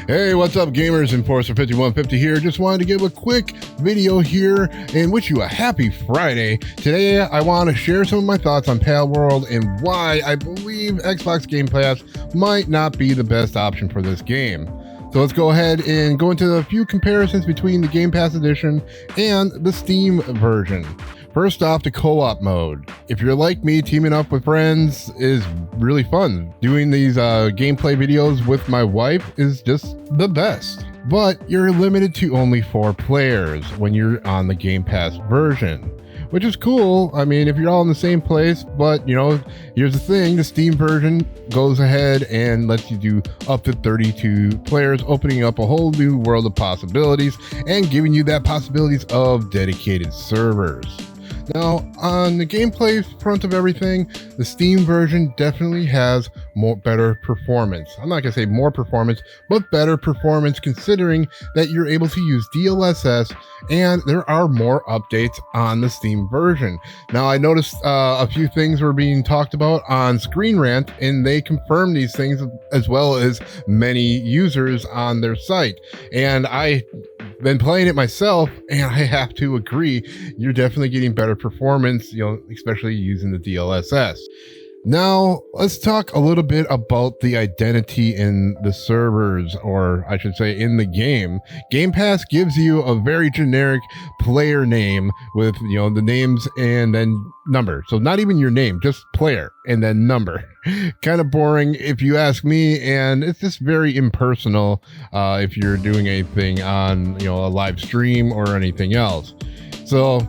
Hey, what's up, gamers? Enforcer5150 here. Just wanted to give a quick video here and wish you a happy Friday. Today, I want to share some of my thoughts on PalWorld and why I believe Xbox Game Pass might not be the best option for this game. So let's go ahead and go into a few comparisons between the Game Pass edition and the Steam version. First off, the co-op mode. If you're like me, teaming up with friends is really fun. Doing these gameplay videos with my wife is just the best. But you're limited to only 4 players when you're on the Game Pass version, which is cool. I mean, if you're all in the same place, but you know, here's the thing, the Steam version goes ahead and lets you do up to 32 players, opening up a whole new world of possibilities and giving you that possibilities of dedicated servers. Now, on the gameplay front of everything, the Steam version definitely has better performance. I'm not going to say more performance, but better performance, considering that you're able to use DLSS and there are more updates on the Steam version. Now, I noticed a few things were being talked about on Screen Rant, and they confirmed these things as well as many users on their site. And I've been playing it myself, and I have to agree, you're definitely getting better performance, you know, especially using the DLSS. Now, let's talk a little bit about the identity in the servers, or I should say in the game. Game Pass gives you a very generic player name with, you know, the names and then number. So not even your name, just player and then number. Kind of boring if you ask me, and it's just very impersonal if you're doing anything on, you know, a live stream or anything else. So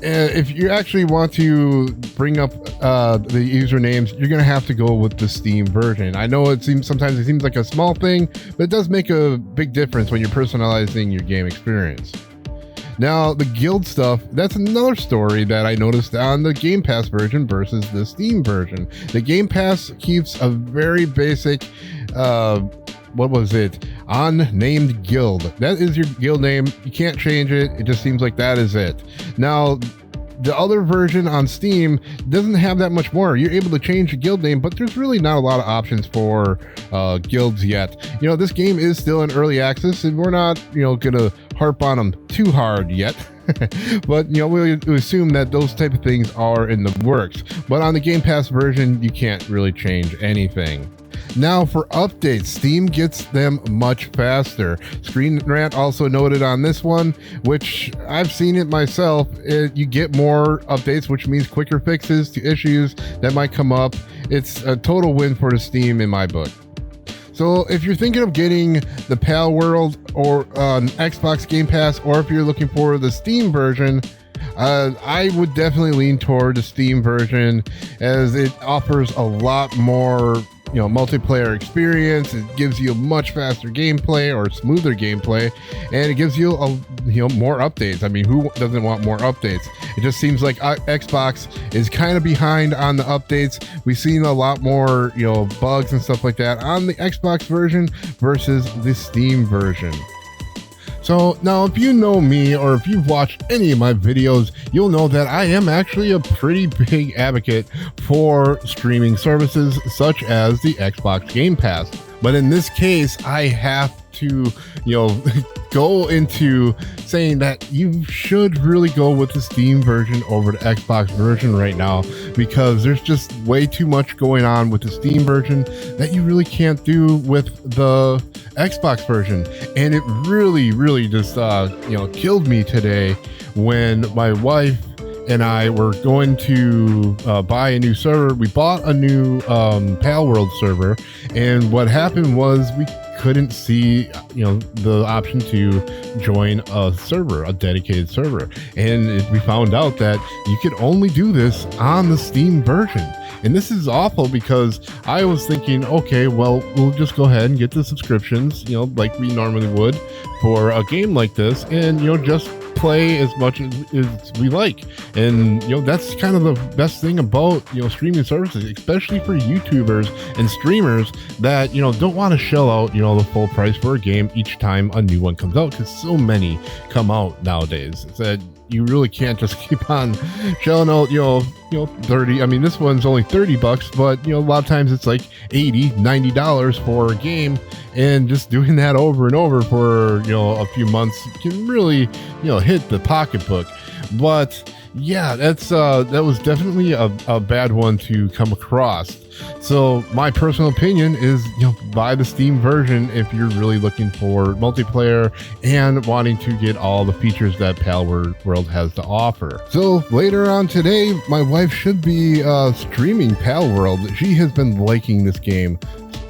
if you actually want to bring up the usernames, you're going to have to go with the Steam version. I know sometimes it seems like a small thing, but it does make a big difference when you're personalizing your game experience. Now, the guild stuff, that's another story that I noticed on the Game Pass version versus the Steam version. The Game Pass keeps a very basic unnamed guild. That is your guild name. You can't change it. It just seems like that is it. Now, the other version on Steam doesn't have that much more. You're able to change the guild name, but there's really not a lot of options for guilds yet. You know, this game is still in early access, and we're not, you know, gonna harp on them too hard yet. But, you know, we assume that those type of things are in the works. But on the Game Pass version, you can't really change anything. Now, for updates, Steam gets them much faster. Screen Rant also noted on this one, which I've seen it myself, you get more updates, which means quicker fixes to issues that might come up. It's a total win for the Steam in my book. So if you're thinking of getting the PalWorld or Xbox Game Pass, or if you're looking for the Steam version, I would definitely lean toward the Steam version, as it offers a lot more, you know, multiplayer experience. It gives you a much faster gameplay or smoother gameplay, and it gives you more updates. I mean, who doesn't want more updates? It just seems like Xbox is kind of behind on the updates. We've seen a lot more, you know, bugs and stuff like that on the Xbox version versus the Steam version. So now, if you know me, or if you've watched any of my videos, you'll know that I am actually a pretty big advocate for streaming services such as the Xbox Game Pass. But in this case, I have to, you know, go into saying that you should really go with the Steam version over the Xbox version right now, because there's just way too much going on with the Steam version that you really can't do with the Xbox version. And it really just killed me today when my wife and I were going to buy a new server. We bought a new PalWorld server, and what happened was we couldn't see, you know, the option to join a server, a dedicated server. And we found out that you could only do this on the Steam version. And this is awful, because I was thinking, okay, well, we'll just go ahead and get the subscriptions, you know, like we normally would for a game like this, and, you know, just play as much as we like. And, you know, that's kind of the best thing about, you know, streaming services, especially for YouTubers and streamers that, you know, don't want to shell out, you know, the full price for a game each time a new one comes out, because so many come out nowadays. It's that you really can't just keep on shelling out, 30. I mean, this one's only $30, but a lot of times it's like $80, $90 for a game, and just doing that over and over for a few months can really hit the pocketbook. But yeah, that was definitely a bad one to come across. So my personal opinion is, buy the Steam version if you're really looking for multiplayer and wanting to get all the features that PalWorld has to offer. So later on today, my wife should be streaming PalWorld. She has been liking this game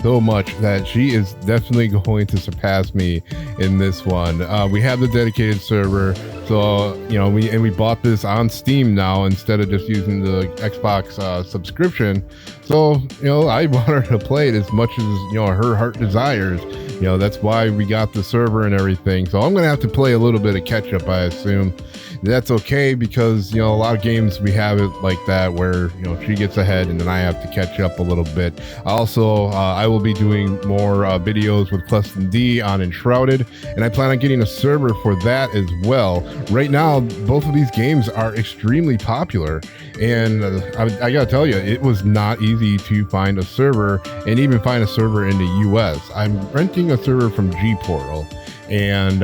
so much that she is definitely going to surpass me in this one. We have the dedicated server, so we bought this on Steam now instead of just using the Xbox subscription. So I want her to play it as much as her heart desires. That's why we got the server and everything. So I'm gonna have to play a little bit of catch up, I assume. That's okay, because a lot of games we have it like that where she gets ahead and then I have to catch up a little bit. Also, I will be doing more videos with Custom D on Enshrouded, and I plan on getting a server for that as well. Right now, both of these games are extremely popular, and I gotta tell you, it was not easy to find a server, and even find a server in the US. I'm renting a server from G-Portal, and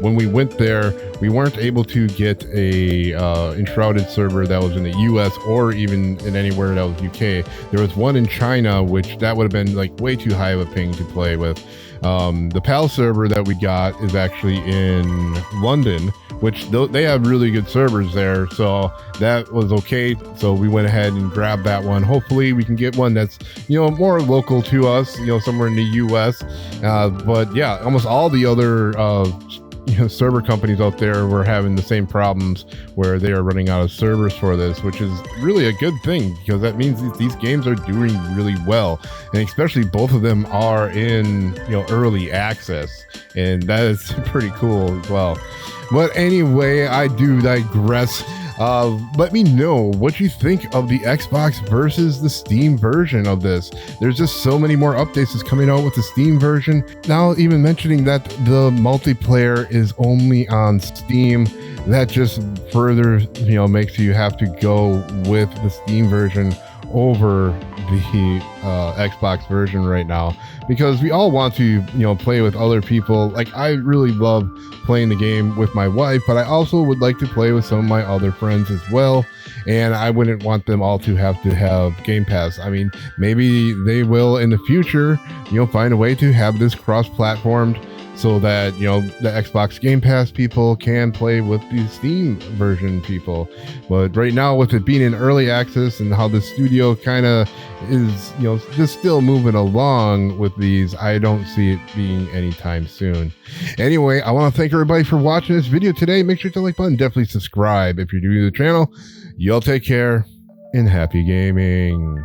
when we went there, we weren't able to get a Enshrouded server that was in the US or even in anywhere that was UK. There was one in China, which that would have been like way too high of a ping to play with. The PAL server that we got is actually in London, which they have really good servers there, so that was okay. So we went ahead and grabbed that one. Hopefully we can get one that's more local to us, somewhere in the US. But yeah, almost all the other server companies out there were having the same problems where they are running out of servers for this, which is really a good thing, because that means these games are doing really well, and especially both of them are in early access, and that is pretty cool as well. But anyway, I do digress. Let me know what you think of the Xbox versus the Steam version of this. There's just so many more updates that's coming out with the Steam version. Now, even mentioning that the multiplayer is only on Steam, that just further, makes you have to go with the Steam version over the Xbox version right now, because we all want to play with other people. Like, I really love playing the game with my wife, but I also would like to play with some of my other friends as well, and I wouldn't want them all to have Game Pass. I mean, maybe they will in the future find a way to have this cross-platformed, so that the Xbox Game Pass people can play with the Steam version people. But right now, with it being in early access and how the studio kind of is just still moving along with these, I don't see it being anytime soon. Anyway, I want to thank everybody for watching this video today. Make sure to hit the like button, definitely subscribe if you're new to the channel. Y'all take care and happy gaming.